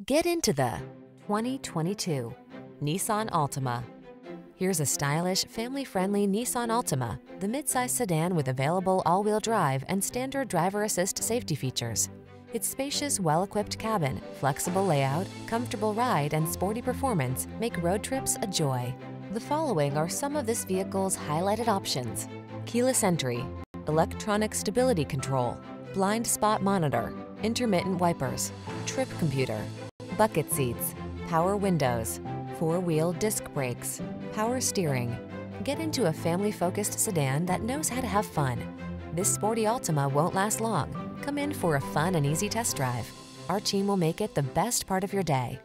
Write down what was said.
Get into the 2022 Nissan Altima. Here's a stylish, family-friendly Nissan Altima, the midsize sedan with available all-wheel drive and standard driver assist safety features. Its spacious, well-equipped cabin, flexible layout, comfortable ride, and sporty performance make road trips a joy. The following are some of this vehicle's highlighted options: keyless entry, electronic stability control, blind spot monitor, intermittent wipers, trip computer, bucket seats, power windows, four-wheel disc brakes, power steering. Get into a family-focused sedan that knows how to have fun. This sporty Altima won't last long. Come in for a fun and easy test drive. Our team will make it the best part of your day.